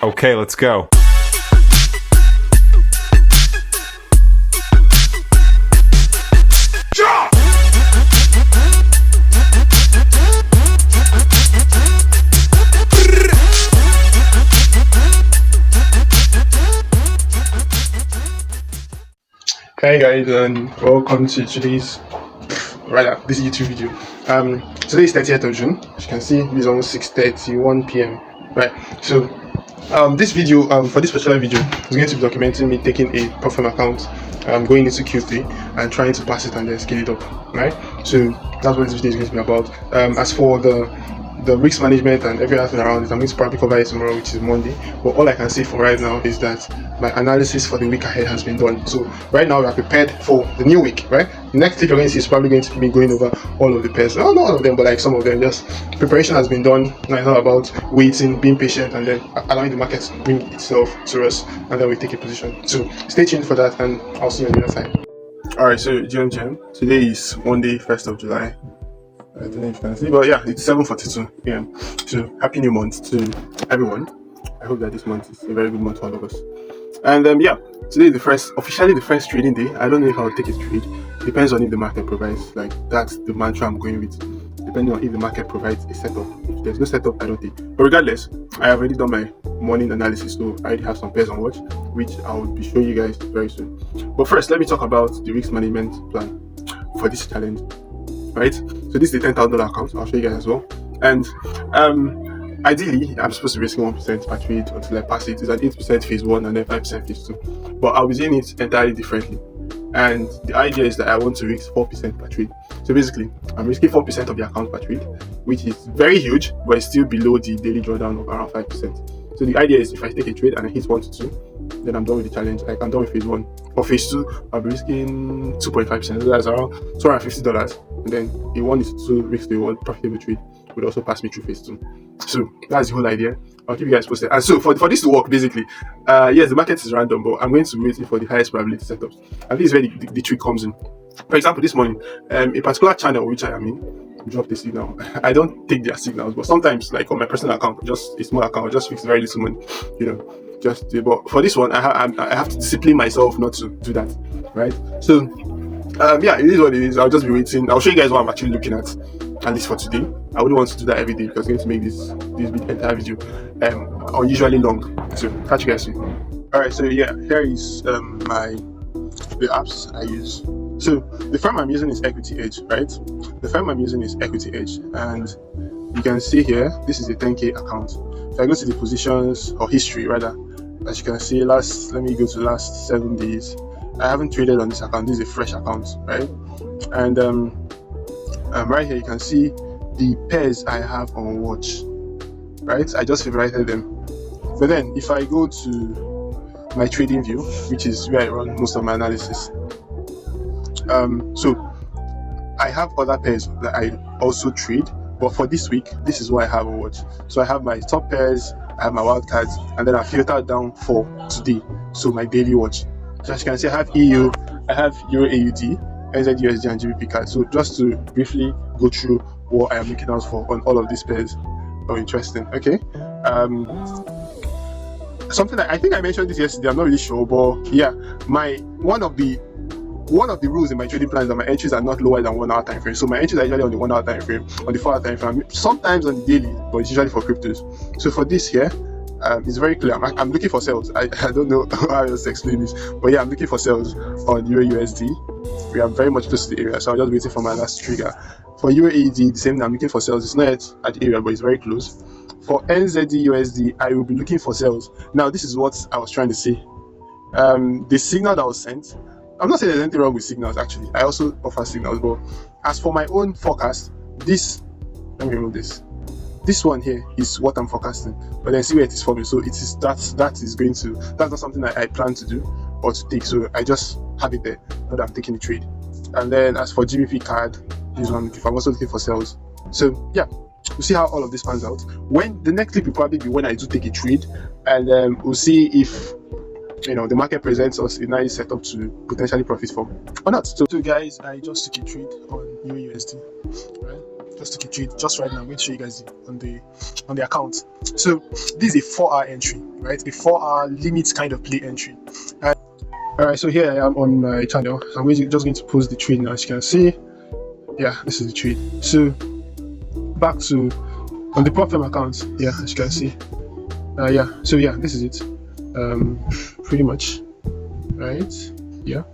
Okay, let's go. Hey guys, and welcome to today's this YouTube video. Today is 30th of June. As you can see, it's almost 6:31 p.m. Right. So this video, for this particular video, is going to be documenting me taking a Profem account, going into Q3 and trying to pass it and then scale it up. Right. So that's what this video is going to be about. As for the risk management and everything around it, I'm going to probably cover it tomorrow, which is Monday. But all I can say for right now is that my analysis for the week ahead has been done. So right now we are prepared for the new week, right? The next clip you're going to see is probably going to be going over all of the pairs. Not all of them, but like some of them. Just preparation has been done. Now it's all about waiting, being patient, and then allowing the market to bring itself to us, and then we take a position. So stay tuned for that, and I'll see you on the other side. Alright, so GM, today is Monday, 1st of July. I don't know if you can see, but yeah, it's 7:42 p.m. So happy new month to everyone. I hope that this month is a very good month for all of us. And yeah, today is officially the first trading day. I don't know if I'll take a trade. Depends on if the market provides. Like, that's the mantra I'm going with. Depending on if the market provides a setup. If there's no setup, I don't take. But regardless, I have already done my morning analysis, so I already have some pairs on watch, which I will be showing you guys very soon. But first, let me talk about the risk management plan for this challenge. Right, so this is the $10,000 account. I'll show you guys as well. And ideally, I'm supposed to be risking 1% per trade until I pass it. It's an 8% phase 1 and then 5% phase 2. But I'll be doing it entirely differently. And the idea is that I want to risk 4% per trade. So basically, I'm risking 4% of the account per trade, which is very huge, but it's still below the daily drawdown of around 5%. So the idea is if I take a trade and I hit 1 to 2, then I'm done with the challenge. Like, I'm done with phase 1. For phase 2, I'll be risking 2.5%. So that's around $250. And then a 1 is 2 risk to a 1 profitable trade would also pass me through phase 2. So that's the whole idea. I'll keep you guys posted. And so for this to work, basically, yes, the market is random, but I'm going to be waiting for the highest probability setups. And this is where the trick comes in. For example, this morning, a particular channel which I am in dropped a signal. I don't take their signals, but sometimes, like on my personal account, just a small account, just fix very little money, but for this one, I have to discipline myself not to do that, right? So yeah, it is what it is. I'll just be waiting. I'll show you guys what I'm actually looking at least for today. I wouldn't want to do that every day because I'm going to make this entire video unusually long. So catch you guys soon. Alright, so yeah, here is the apps I use. So the firm I'm using is Equity Edge, right? The firm I'm using is Equity Edge, and you can see here, this is a 10K account. If I go to the positions or history rather, as you can see, let me go to last 7 days. I haven't traded on this account. This is a fresh account, right? And right here you can see the pairs I have on watch, right? I just favorited them. But then if I go to my trading view, which is where I run most of my analysis, so I have other pairs that I also trade, but for this week, this is what I have on watch. So I have my top pairs, I have my wildcards, and then I filtered down for today, so my daily watch. So as you can see, I have EU, I have Euro AUD, NZUSD, and GBP card. So just to briefly go through what I am looking out for on all of these pairs. Oh, interesting. Okay. Something that I think I mentioned this yesterday. I'm not really sure, but yeah, one of the rules in my trading plan is that my entries are not lower than 1 hour time frame. So my entries are usually on the 1 hour time frame, on the 4 hour time frame, sometimes on the daily, but it's usually for cryptos. So for this here, it's very clear. I'm looking for sales. I don't know how else to explain this, but yeah, I'm looking for sales on Euro USD. We are very much close to the area, so I'm just waiting for my last trigger. For Euro AUD, the same thing. I'm looking for sales. It's not yet at the area, but it's very close. For NZD USD, I will be looking for sales. Now, this is what I was trying to say. The signal that was sent, I'm not saying there's anything wrong with signals, actually. I also offer signals, but as for my own forecast, let me remove this. This one here is what I'm forecasting, but then see where it is forming. So it is that's not something that I plan to do or to take. So I just have it there, but I'm taking the trade. And then as for GBP card, this one, if I'm also looking for sales. So yeah, we'll see how all of this pans out. When the next clip will probably be when I do take a trade, and we'll see if the market presents us a nice setup to potentially profit from or not. So guys, I just took a trade on USD, right? just took a trade just right now. I'm going to show you guys on the account. So this is a 4-hour entry, right? A 4-hour limit kind of play entry. Alright, so here I am on my channel. So I'm just going to post the trade now. As you can see, yeah, this is the trade. So back to on the Propfm account, yeah, as you can see, yeah. So yeah, this is it. Pretty much, right? Yeah.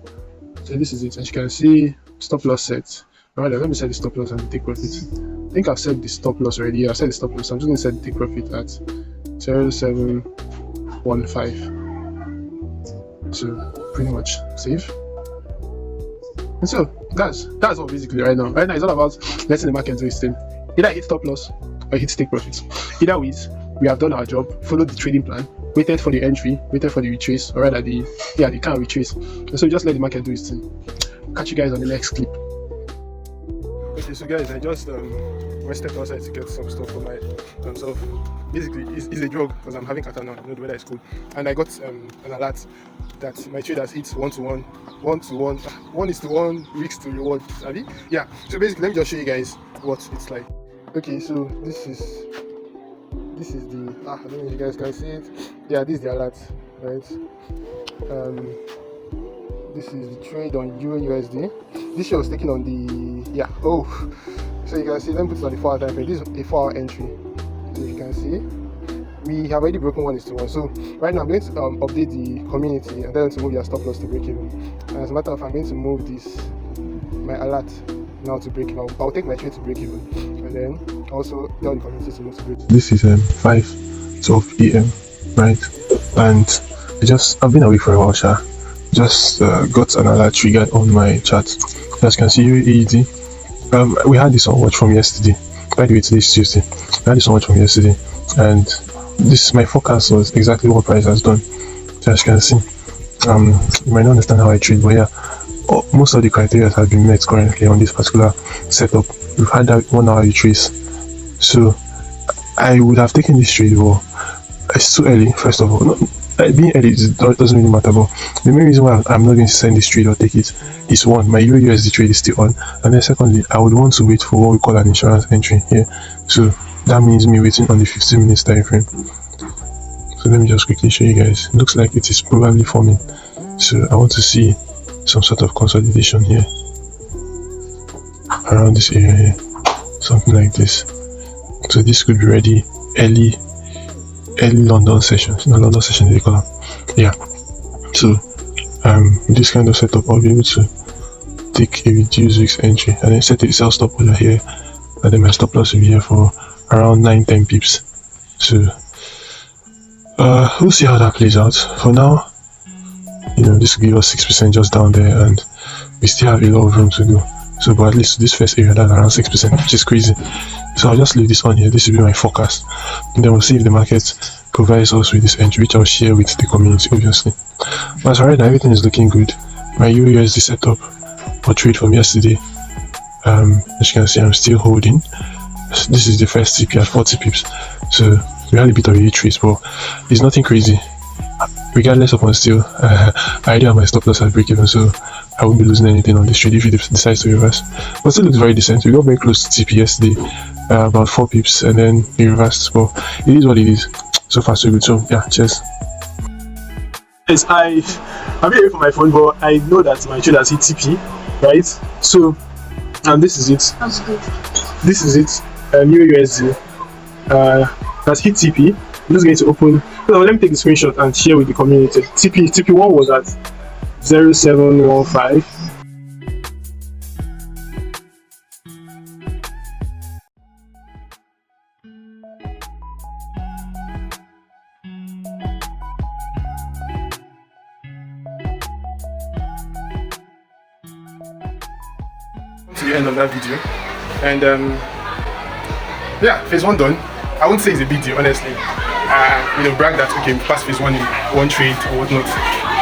So this is it. As you can see, stop loss set. Alright, let me set the stop loss and take profit. I think I've set the stop loss already. Yeah, I've set the stop loss. I'm just going to set the take profit at 0715. So pretty much safe. And so that's all basically right now. Right now it's all about letting the market do its thing. Either hit stop loss or hit take profits. Either ways, we have done our job, followed the trading plan, waited for the entry, waited for the retrace, or rather the kind of retrace. And so just let the market do its thing. Catch you guys on the next clip. Okay, so guys, I just stepped outside to get some stuff for myself. Basically, it's a drug because I'm having kata now. You know, the weather is cool, and I got an alert that my trade has hit 1-to-1, 1-to-1, 1:1 risks to reward. Yeah. So basically, let me just show you guys what it's like. Okay, so this is the I don't know if you guys can see it. Yeah, this is the alert, right? This is the trade on Euro USD. This share was taken on the so you can see, let me put it on the 4-hour time frame. This is a 4-hour entry. So you can see we have already broken 1:1. So right now I'm going to update the community and then to move your stop loss to break even. And as a matter of fact, I'm going to move my alert now to break even. I'll take my trade to break even and then also tell the community to move to break even. This is 5:12 p.m. right, and I've been away for a while, just got an alert triggered on my chart. As you can see, UAED. We had this on watch from yesterday. By the way, today is Tuesday. I had this on watch from yesterday, and my forecast was exactly what price has done. So as you can see, you might not understand how I trade, but yeah, most of the criteria have been met currently on this particular setup. We've had that 1-hour retrace, so I would have taken this trade, but it's too early. First of all, being early doesn't really matter, but the main reason why I'm not going to send this trade or take it is, one, my Euro USD trade is still on, and then secondly, I would want to wait for what we call an insurance entry here. So that means me waiting on the 15 minutes time frame. So let me just quickly show you guys. It looks like it is probably forming, so I want to see some sort of consolidation here around this area here, something like this. So this could be ready early London sessions. London session they call them. Yeah. So this kind of setup, I'll be able to take a reduced risk entry and then set a sell stop over here, and then my stop loss will be here for around 9-10 pips. So we'll see how that plays out. For now, this will give us 6% just down there, and we still have a lot of room to go. So, but at least this first area, that's around 6%, which is crazy. So I'll just leave this on here. This will be my forecast, and then we'll see if the market provides us with this entry, which I'll share with the community, obviously. But as right now, everything is looking good. My Euro USD setup or trade from yesterday, as you can see, I'm still holding. This is the first TP at 40 pips, so we had a bit of a retrace, but it's nothing crazy. Regardless of still, I already have my stop loss at break even, so I won't be losing anything on this trade if it decides to reverse. But still looks very decent. We got very close to TP yesterday, about 4 pips, and then it reversed. But it is what it is. So far so good. So yeah, cheers. Yes, I'm here for my phone, but I know that my trade has hit TP, right? So, and this is it. That's good. This is it. Euro USD. That's hit TP. I'm just going to open. So let me take the screenshot and share with the community. TP1 was at 0715. To the end of that video, and yeah, phase 1 done. I wouldn't say it's a big deal, honestly. Brag that okay, we passed phase 1 in one trade or whatnot.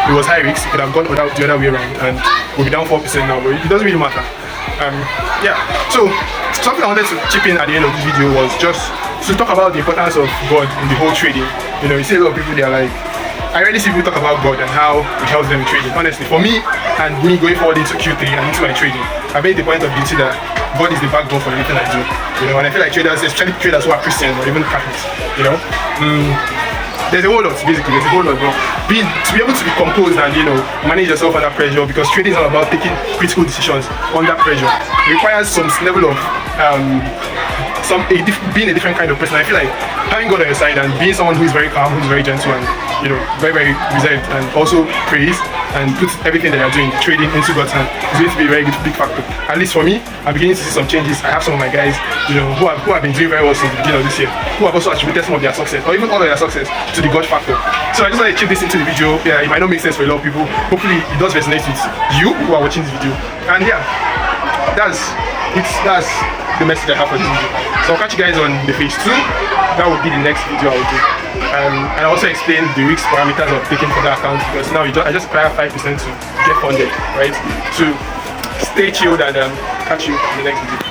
It was high risk. It could have gone the other way around, and we'll be down 4% now. But it doesn't really matter. Yeah. So something I wanted to chip in at the end of this video was just to talk about the importance of God in the whole trading. You see a lot of people, they are like, I rarely see people talk about God and how it helps them in trading. Honestly, for me and me going forward into Q3 and into my trading, I made the point of beauty that God is the backbone for everything I do. You know, and I feel like traders, especially traders who are Christians or even Catholics, you know, there's a whole lot basically. There's a whole lot, bro. To be able to be composed and manage yourself under pressure, because trading is all about taking critical decisions under pressure. It requires some level of being a different kind of person. I feel like having God on your side and being someone who is very calm, who is very gentle, and very, very reserved, and also prays and puts everything that you're doing, trading, into God's hand, is going to be a very big factor. At least for me, I'm beginning to see some changes. I have some of my guys, who have been doing very well since the beginning of this year, who have also attributed some of their success, or even all of their success, to the God factor. So I just want to chip this into the video. Yeah, it might not make sense for a lot of people. Hopefully, it does resonate with you who are watching this video. And yeah, that's the message I have for this video. So I'll catch you guys on the phase 2. That will be the next video I will do. And I also explain the risk parameters of taking for that account, because now I just require 5% to get funded, right? So stay chilled and catch you in the next video.